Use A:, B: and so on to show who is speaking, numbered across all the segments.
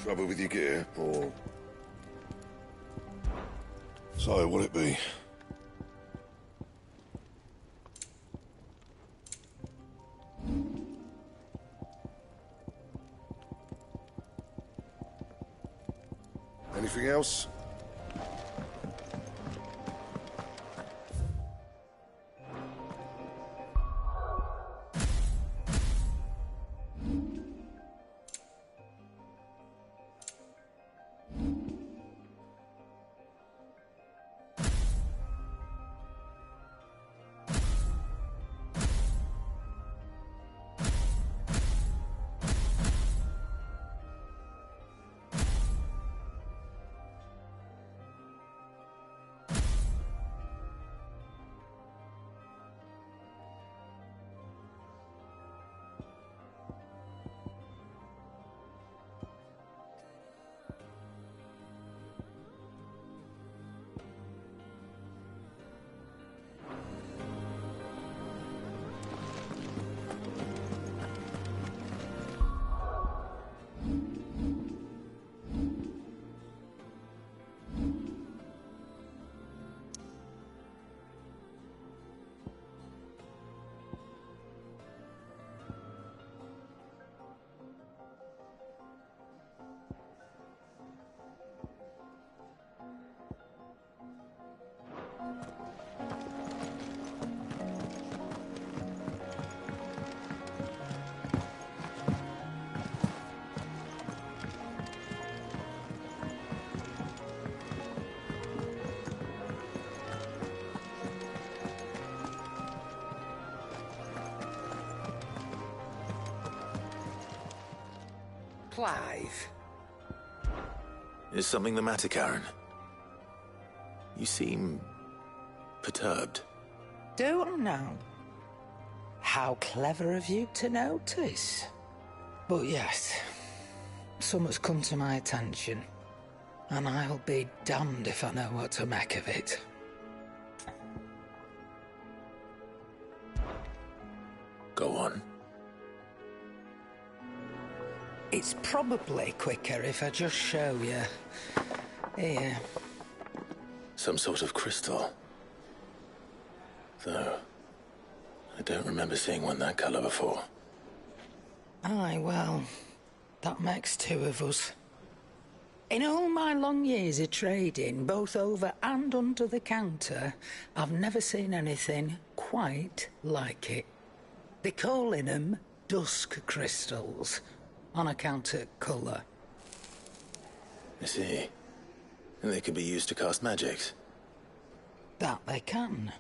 A: Trouble with your gear, or... So, what'll it be? Anything else?
B: Clive.
C: Is something the matter, Karen? You seem... perturbed.
B: Don't know. How clever of you to notice. But yes, something's come to my attention, and I'll be damned if I know what to make of it.
C: Go on.
B: It's probably quicker if I just show you. Here.
C: Some sort of crystal. Though, I don't remember seeing one that colour before.
B: Aye, well, that makes two of us. In all my long years of trading, both over and under the counter, I've never seen anything quite like it. They're calling them dusk crystals, on account of colour.
C: I see. And they could be used to cast magics.
B: That they can.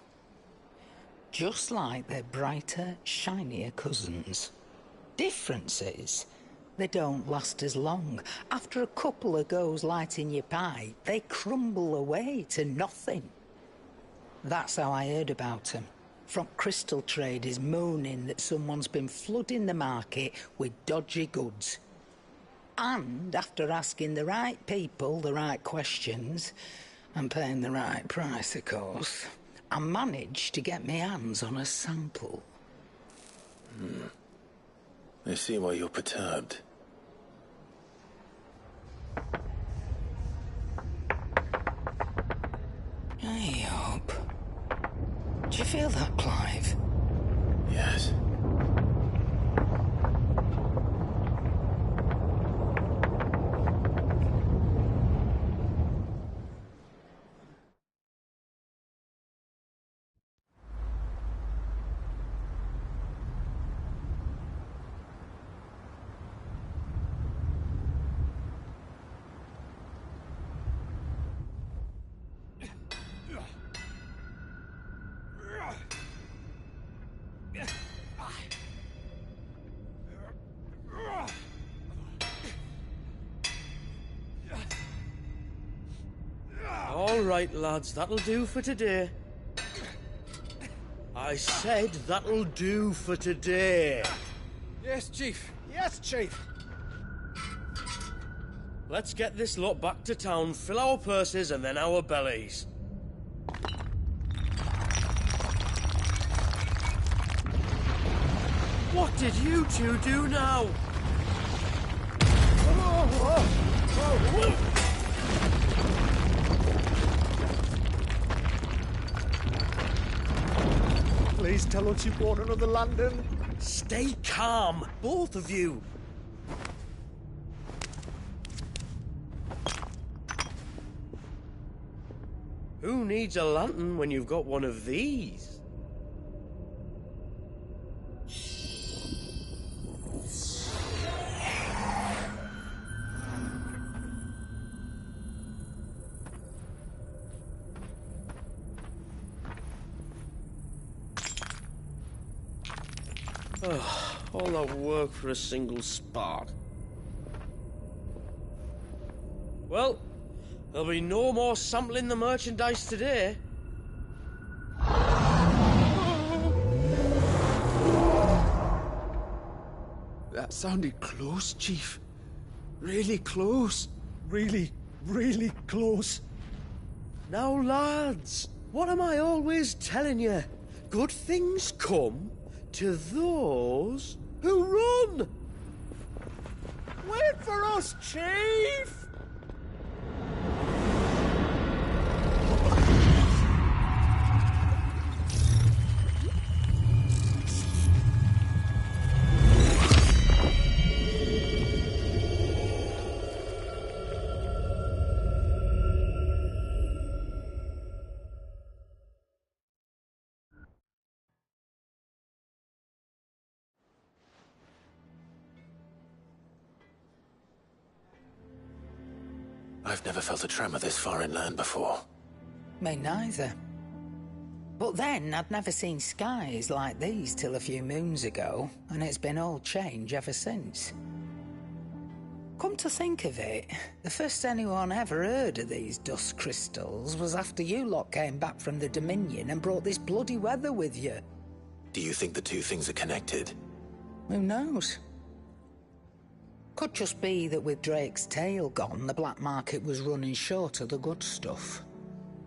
B: Just like their brighter, shinier cousins. Difference is, they don't last as long. After a couple of goes lighting your pipe, they crumble away to nothing. That's how I heard about them. From crystal traders moaning that someone's been flooding the market with dodgy goods. And after asking the right people the right questions, and paying the right price, of course, I managed to get my hands on a sample.
C: I see why you're perturbed.
B: Hey up. Do you feel that, Clive?
C: Yes.
D: All right, lads, that'll do for today. I said that'll do for today.
E: Yes, Chief. Yes, Chief.
D: Let's get this lot back to town, fill our purses and then our bellies. What did you two do now?
E: Please tell us you bought another lantern.
D: Stay calm, both of you. Who needs a lantern when you've got one of these? Oh, all that work for a single spark. Well, there'll be no more sampling the merchandise today.
E: That sounded close, Chief. Really close. Really, really close.
D: Now, lads, what am I always telling you? Good things come to those who run!
E: Wait for us, Chief!
C: I've never felt a tremor this far inland before.
B: Me neither. But then, I'd never seen skies like these till a few moons ago, and it's been all change ever since. Come to think of it, the first anyone ever heard of these dust crystals was after you lot came back from the Dominion and brought this bloody weather with you.
C: Do you think the two things are connected?
B: Who knows? Could just be that with Drake's tail gone, the black market was running short of the good stuff.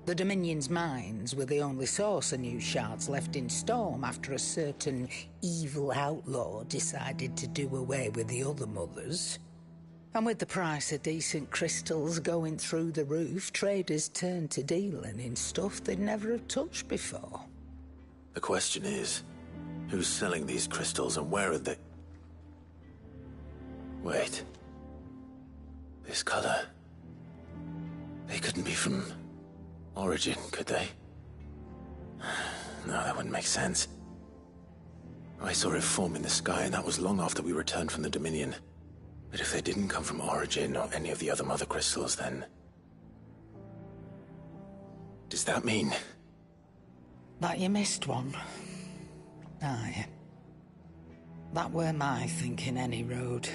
B: The Dominion's mines were the only source of new shards left in Storm after a certain evil outlaw decided to do away with the other mothers. And with the price of decent crystals going through the roof, traders turned to dealing in stuff they'd never have touched before.
C: The question is, who's selling these crystals and where are they? Wait. This color. They couldn't be from Origin, could they? No, that wouldn't make sense. I saw it form in the sky, and that was long after we returned from the Dominion. But if they didn't come from Origin or any of the other mother crystals, then... does that mean...
B: That you missed one? Aye. That were my thinking, any road.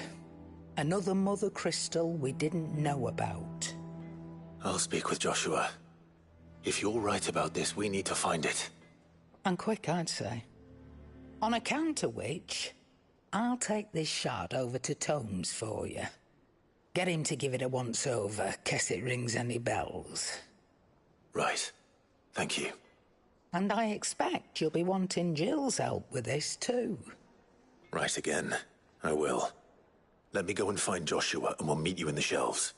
B: Another mother crystal we didn't know about.
C: I'll speak with Joshua. If you're right about this, we need to find it.
B: And quick, I'd say. On account of which, I'll take this shard over to Tomes for you. Get him to give it a once-over, case it rings any bells.
C: Right. Thank you.
B: And I expect you'll be wanting Jill's help with this, too.
C: Right again. I will. Let me go and find Joshua, and we'll meet you in the shelves.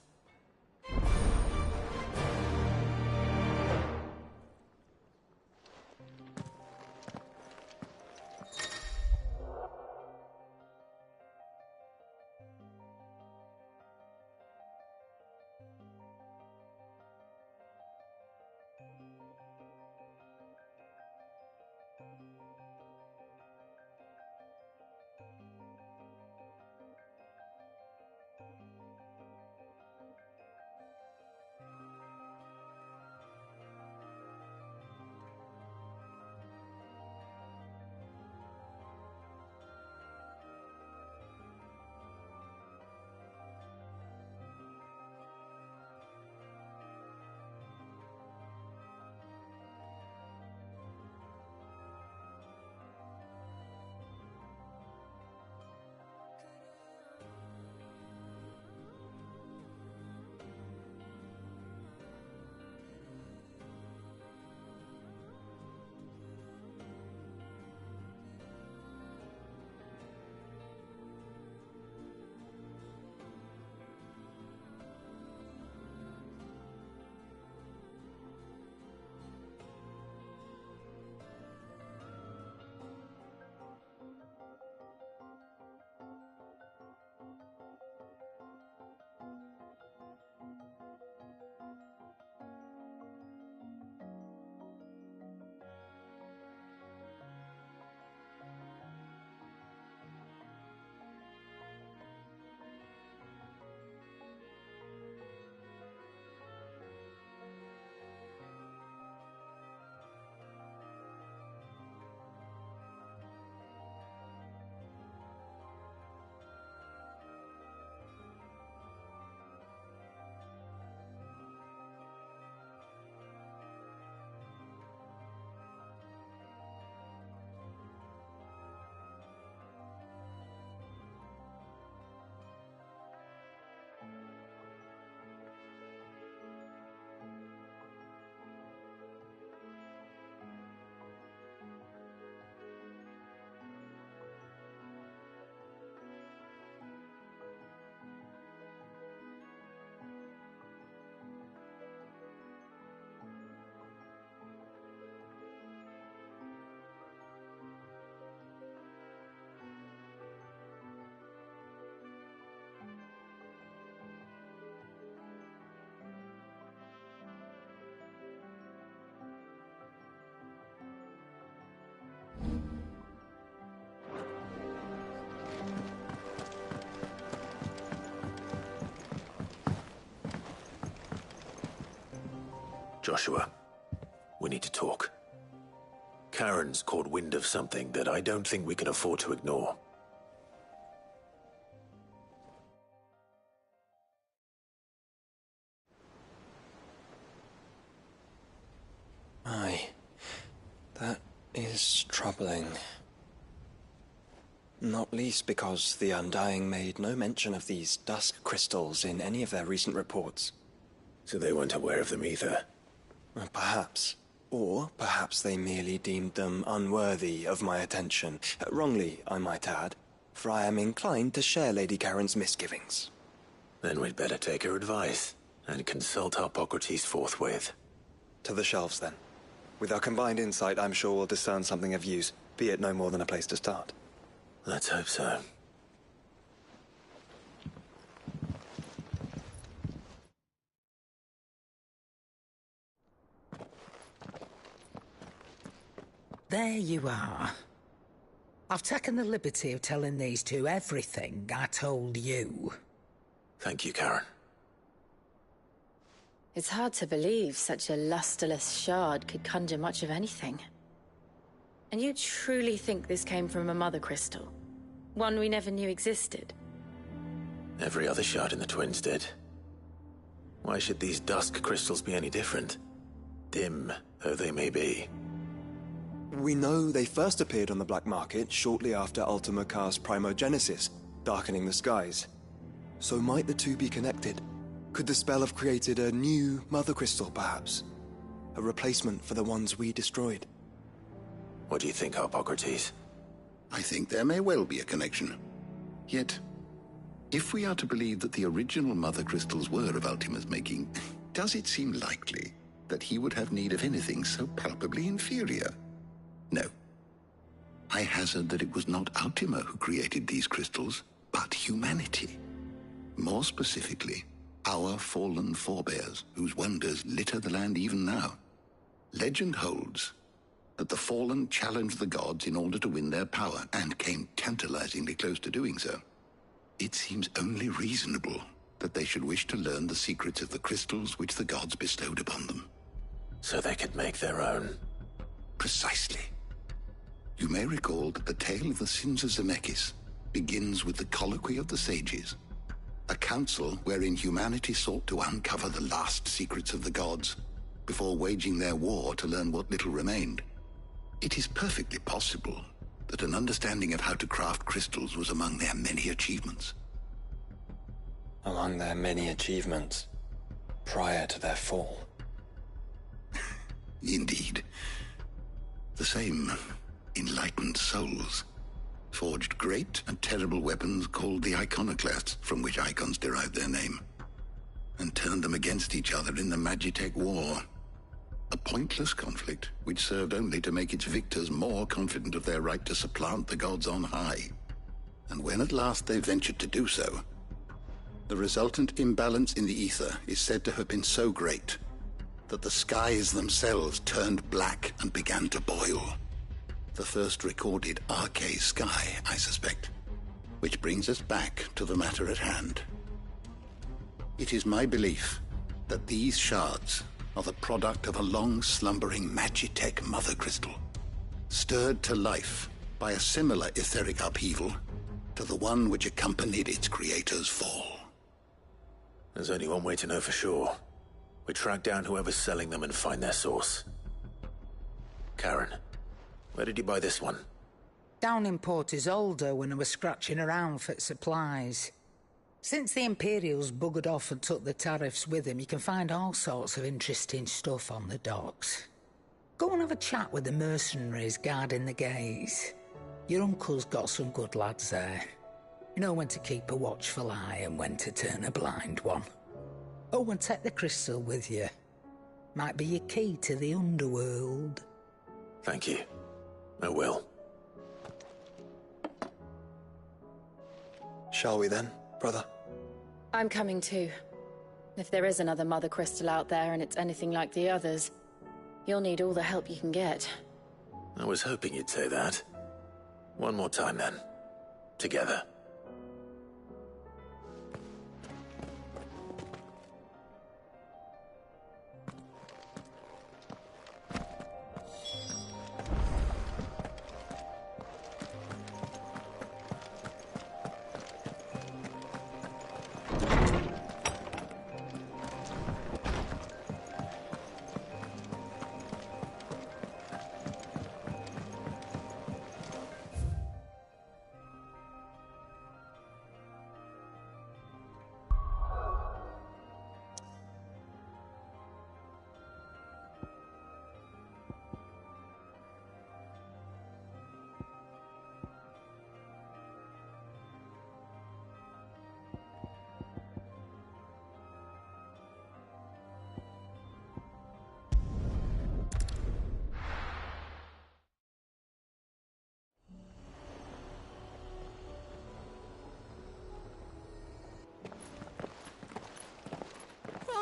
C: Joshua, we need to talk. Karen's caught wind of something that I don't think we can afford to ignore.
F: Aye, that is troubling. Not least because the Undying made no mention of these dusk crystals in any of their recent reports.
C: So they weren't aware of them either.
F: Perhaps. Or perhaps they merely deemed them unworthy of my attention. Wrongly, I might add, for I am inclined to share Lady Karen's misgivings.
C: Then we'd better take her advice and consult Harpocrates forthwith.
F: To the shelves, then. With our combined insight, I'm sure we'll discern something of use, be it no more than a place to start.
C: Let's hope so.
B: There you are. I've taken the liberty of telling these two everything I told you.
C: Thank you, Karen.
G: It's hard to believe such a lusterless shard could conjure much of anything. And you truly think this came from a mother crystal? One we never knew existed?
C: Every other shard in the Twins did. Why should these dusk crystals be any different? Dim though they may be.
F: We know they first appeared on the black market shortly after Ultima cast Primogenesis, darkening the skies. So might the two be connected? Could the spell have created a new mother crystal, perhaps? A replacement for the ones we destroyed?
C: What do you think, Harpocrates?
A: I think there may well be a connection. Yet, if we are to believe that the original mother crystals were of Ultima's making, does it seem likely that he would have need of anything so palpably inferior? No. I hazard that it was not Ultima who created these crystals, but humanity. More specifically, our fallen forebears, whose wonders litter the land even now. Legend holds that the fallen challenged the gods in order to win their power, and came tantalizingly close to doing so. It seems only reasonable that they should wish to learn the secrets of the crystals which the gods bestowed upon them.
C: So they could make their own.
A: Precisely. You may recall that the tale of the sins of Zemeckis begins with the colloquy of the sages, a council wherein humanity sought to uncover the last secrets of the gods before waging their war to learn what little remained. It is perfectly possible that an understanding of how to craft crystals was among their many achievements.
F: Among their many achievements, prior to their fall.
A: Indeed. The same enlightened souls forged great and terrible weapons called the iconoclasts, from which icons derived their name, and turned them against each other in the Magitech War. A pointless conflict which served only to make its victors more confident of their right to supplant the gods on high. And when at last they ventured to do so, the resultant imbalance in the ether is said to have been so great that the skies themselves turned black and began to boil. The first recorded Arcade sky, I suspect. Which brings us back to the matter at hand. It is my belief that these shards are the product of a long-slumbering Magitech mother crystal, stirred to life by a similar etheric upheaval to the one which accompanied its creator's fall.
C: There's only one way to know for sure. We track down whoever's selling them and find their source. Karen, where did you buy this one?
B: Down in Port Isolde when I was scratching around for supplies. Since the Imperials buggered off and took the tariffs with them, you can find all sorts of interesting stuff on the docks. Go and have a chat with the mercenaries guarding the gates. Your uncle's got some good lads there. You know when to keep a watchful eye and when to turn a blind one. Oh, and take the crystal with you. Might be your key to the underworld.
C: Thank you. I will.
F: Shall we then, brother?
G: I'm coming too. If there is another mother crystal out there and it's anything like the others, you'll need all the help you can get.
C: I was hoping you'd say that. One more time then. Together.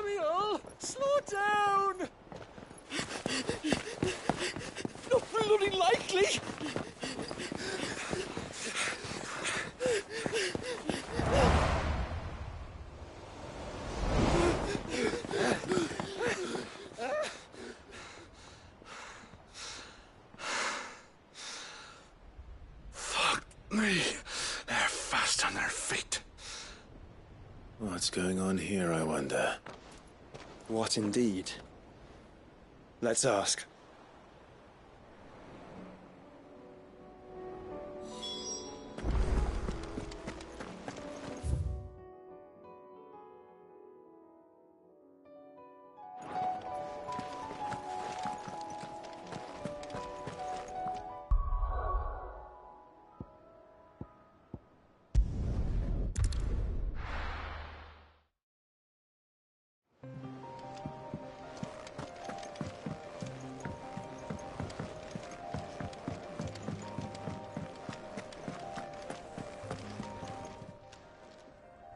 E: Samuel! Slow down! Not bloody likely!
A: Fuck me. They're fast on their feet.
C: What's going on here, I wonder?
F: What indeed? Let's ask.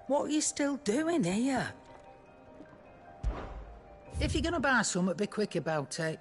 B: What are you still doing here? If you're gonna buy something, be quick about it.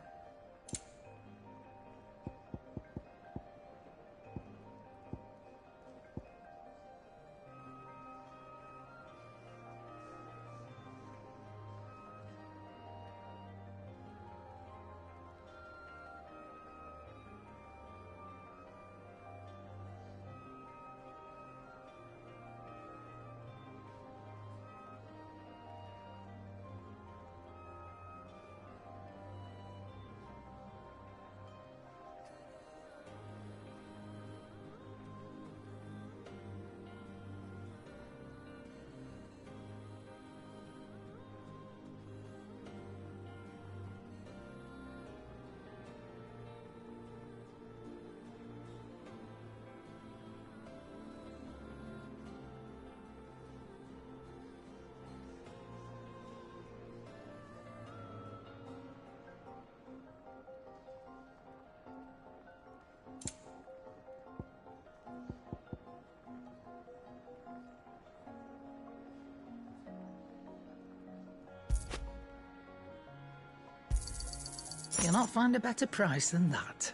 B: You'll not find a better price than that.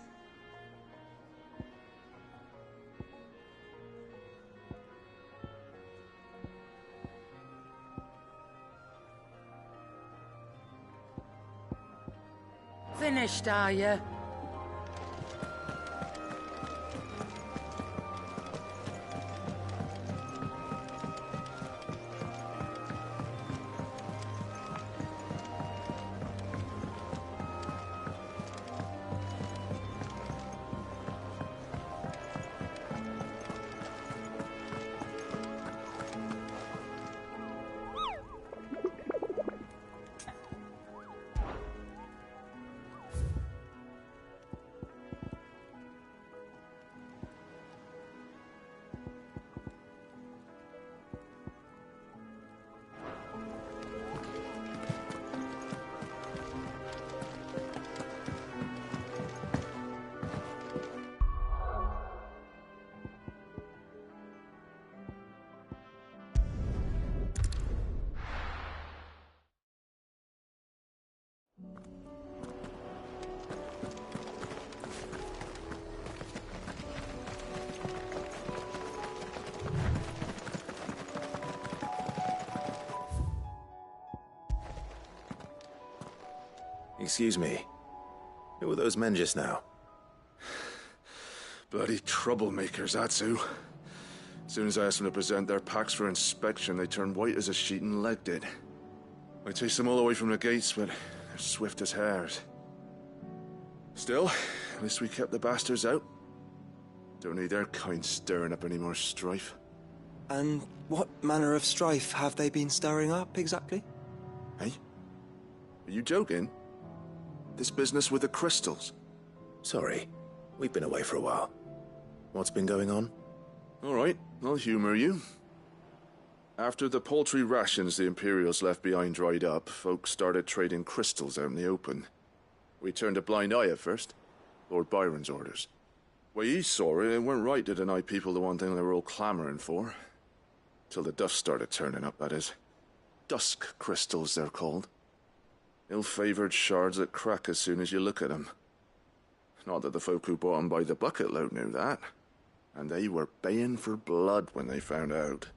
B: Finished, are you?
C: Excuse me. Who were those men just now?
A: Bloody troublemakers, that's who. As soon as I asked them to present their packs for inspection, they turned white as a sheet and legged it. I chased them all away from the gates, but they're swift as hares. Still, at least we kept the bastards out. Don't need their kind stirring up any more strife.
F: And what manner of strife have they been stirring up, exactly?
A: Hey? Are you joking? This business with the crystals?
C: Sorry, we've been away for a while. What's been going on?
A: All right, I'll humor you. After the paltry rations the Imperials left behind dried up, folks started trading crystals out in the open. We turned a blind eye at first. Lord Byron's orders. Way he saw it, it weren't right to deny people the one thing they were all clamoring for. Till the dust started turning up, that is.
H: dusk crystals, they're called. Ill-favored shards that crack as soon as you look at them. Not that the folk who bought them by the bucket load knew that. And they were baying for blood when they found out.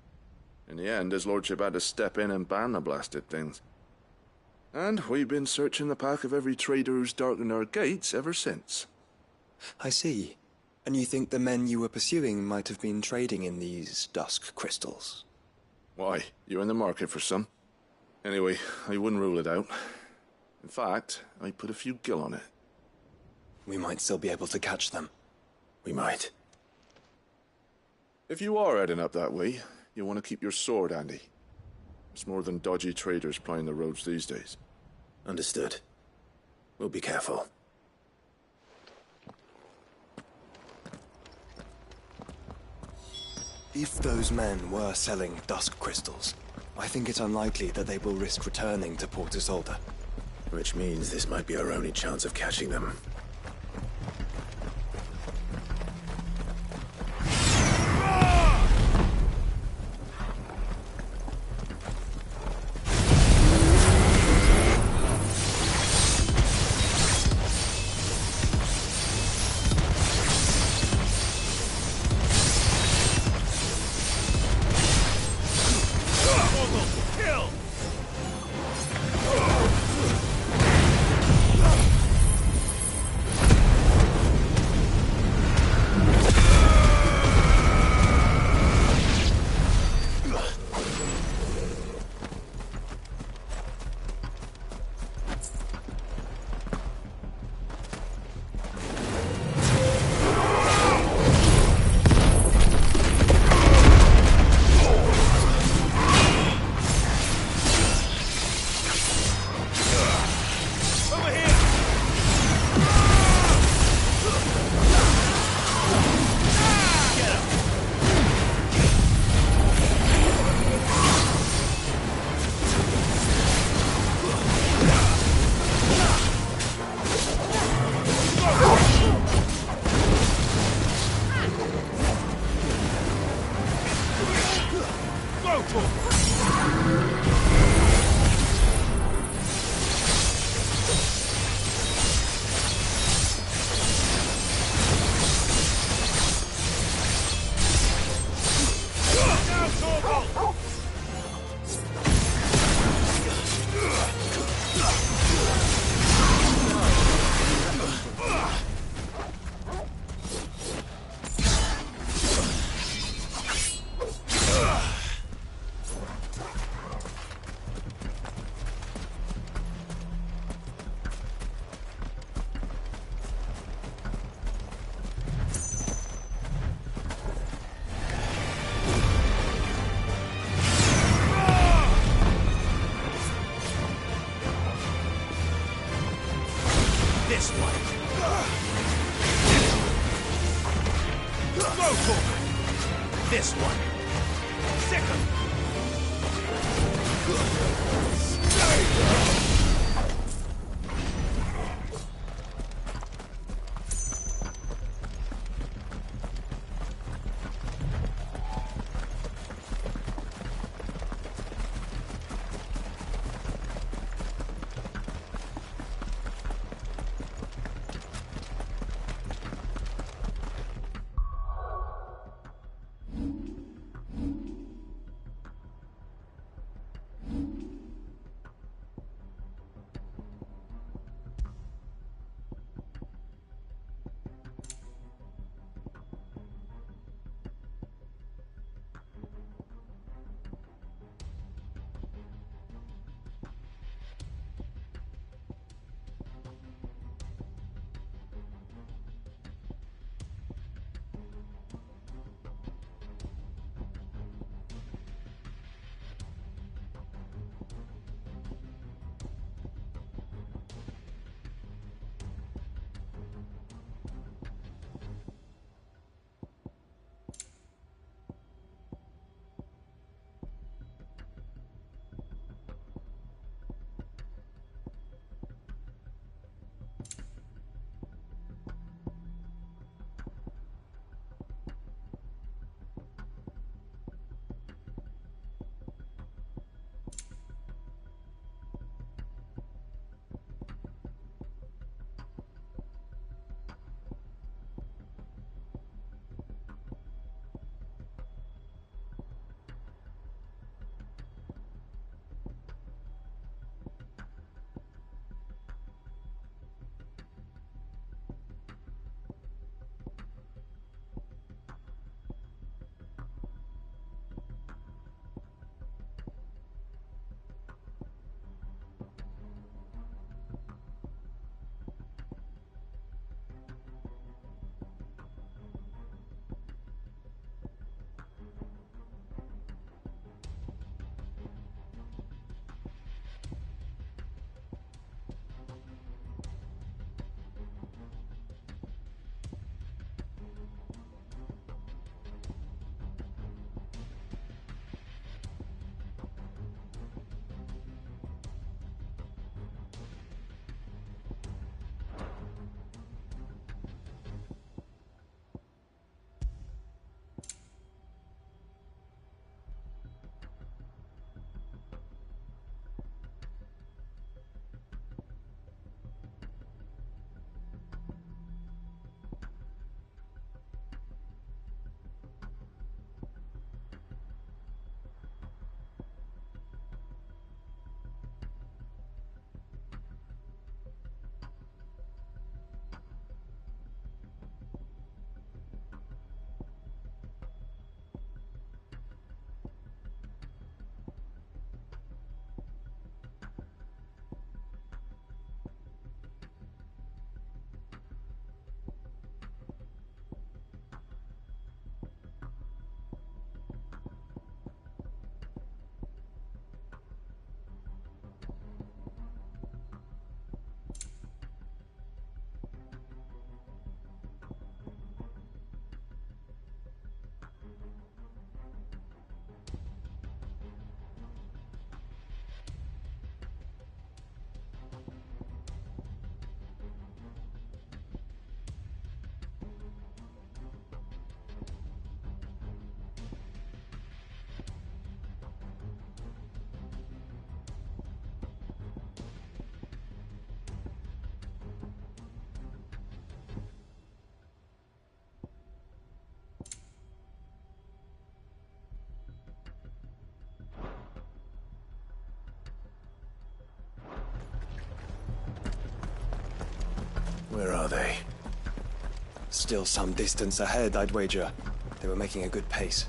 H: In the end, his lordship had to step in and ban the blasted things. And we've been searching the path of every trader who's darkened our gates ever since.
F: I see. And you think the men you were pursuing might have been trading in these dusk crystals?
H: Why, you're in the market for some. Anyway, I wouldn't rule it out. In fact, I put a few gil on it.
F: We might still be able to catch them.
C: We might.
H: If you are heading up that way, you'll want to keep your sword handy. It's more than dodgy traders plying the roads these days.
C: Understood. We'll be careful.
F: If those men were selling dusk crystals, I think it's unlikely that they will risk returning to Port Isolde.
C: Which means this might be our only chance of catching them.
E: This one. Go for it. This one. Second.
C: Where are they?
F: Still some distance ahead, I'd wager. They were making a good pace.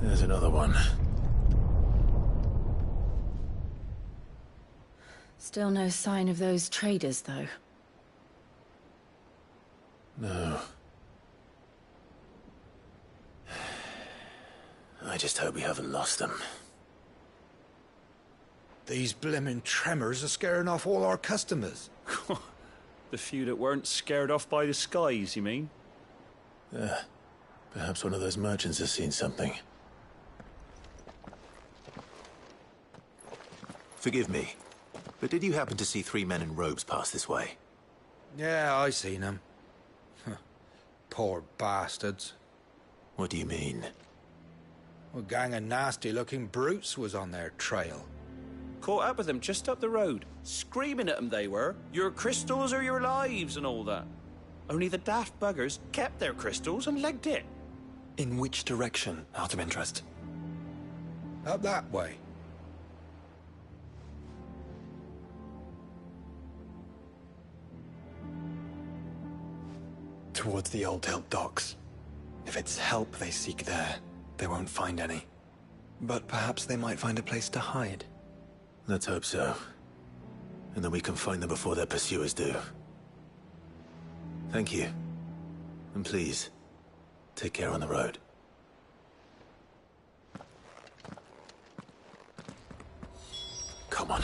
C: There's another one.
G: Still no sign of those traders, though.
C: No. I just hope we haven't lost them.
E: These blimmin' tremors are scaring off all our customers.
I: The few that weren't scared off by the skies, you mean?
C: Perhaps one of those merchants has seen something.
J: Forgive me, but did you happen to see 3 men in robes pass this way?
E: Yeah, I seen them. Poor bastards.
J: What do you mean?
E: A gang of nasty-looking brutes was on their trail.
I: Caught up with them just up the road. Screaming at them they were. Your crystals or your lives and all that. Only the daft buggers kept their crystals and legged it.
F: In which direction, out of interest?
E: Up that way.
F: Towards the Old Hill docks. If it's help they seek there, they won't find any. But perhaps they might find a place to hide.
C: Let's hope so. And then we can find them before their pursuers do. Thank you. And please, take care on the road. Come on.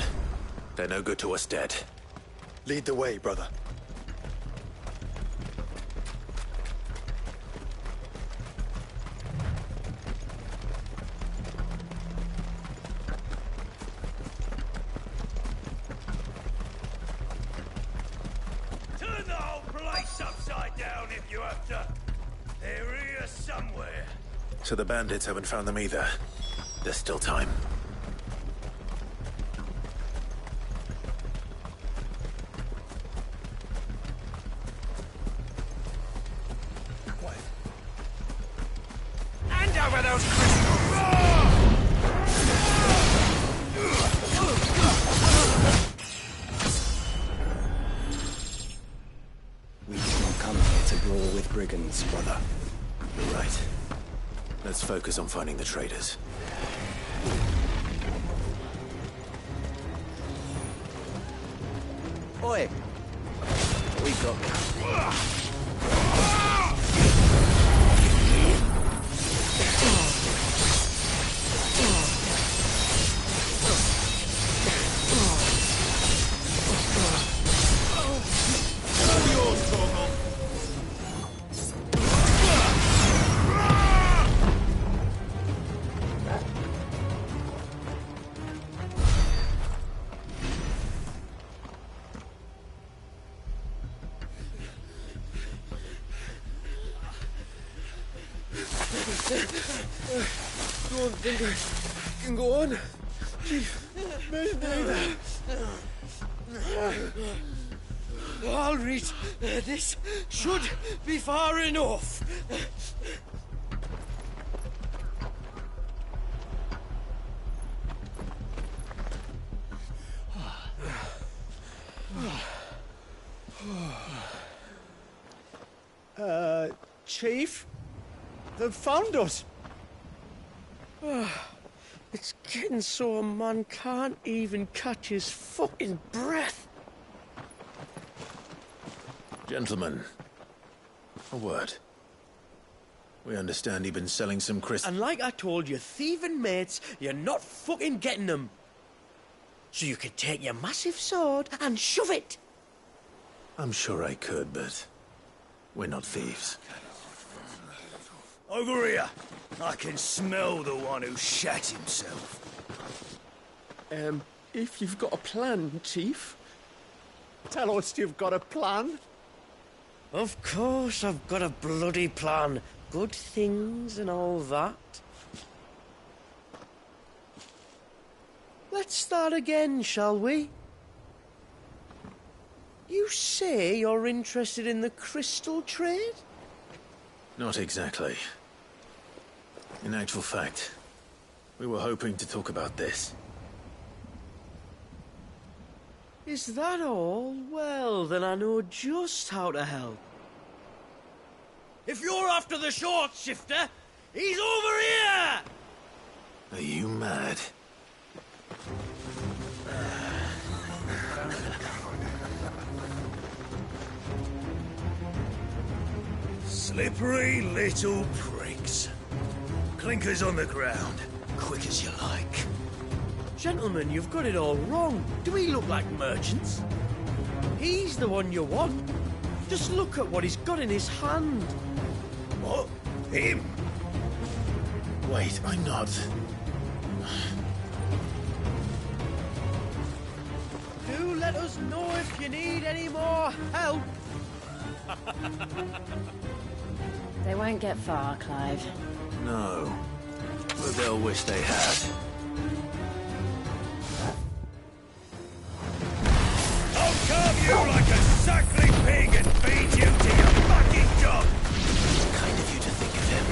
C: They're no good to us dead.
F: Lead the way, brother.
K: Turn the whole place upside down if you have to. They're here somewhere.
C: So the bandits haven't found them either. There's still time.
K: Hand over those crystals!
F: We did not come here to brawl with brigands, brother.
C: You're right. Let's focus on finding the traders.
D: Oi! We got... Don't think I can go on. Chief, maybe. I'll reach. This should be far enough.
E: Chief? They've found us.
D: It's getting so a man can't even catch his fucking breath.
C: Gentlemen, a word. We understand you've been selling some crystals.
D: And like I told your thieving mates, you're not fucking getting them. So you can take your massive sword and shove it.
C: I'm sure I could, but we're not thieves.
K: Over here. I can smell the one who shat himself.
D: If you've got a plan, Chief. Tell us you've got a plan. Of course I've got a bloody plan. Good things and all that. Let's start again, shall we? You say you're interested in the crystal trade?
C: Not exactly. In actual fact, we were hoping to talk about this.
D: Is that all? Well, then I know just how to help. If you're after the short shifter, he's over here!
C: Are you mad?
K: Slippery little pricks. Clinkers on the ground, quick as you like.
D: Gentlemen, you've got it all wrong. Do we look like merchants? He's the one you want. Just look at what he's got in his hand.
K: What? Him?
C: Wait, I'm not.
D: Do let us know if you need any more help.
G: They won't get far, Clive.
C: No. But they'll wish they had.
K: I'll carve you like a suckling pig and feed you to your fucking dog!
C: It's kind of you to think of him.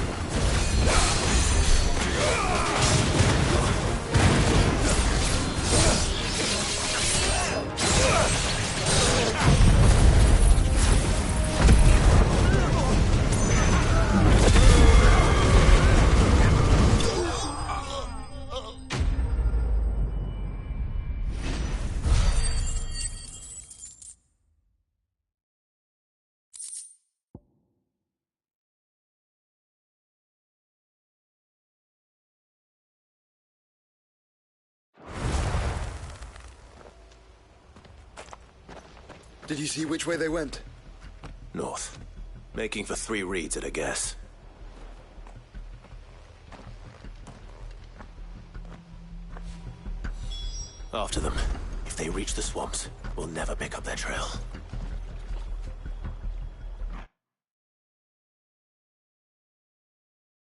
F: Did you see which way they went?
C: North. Making for 3 reeds at a guess. After them. If they reach the swamps, we'll never pick up their trail.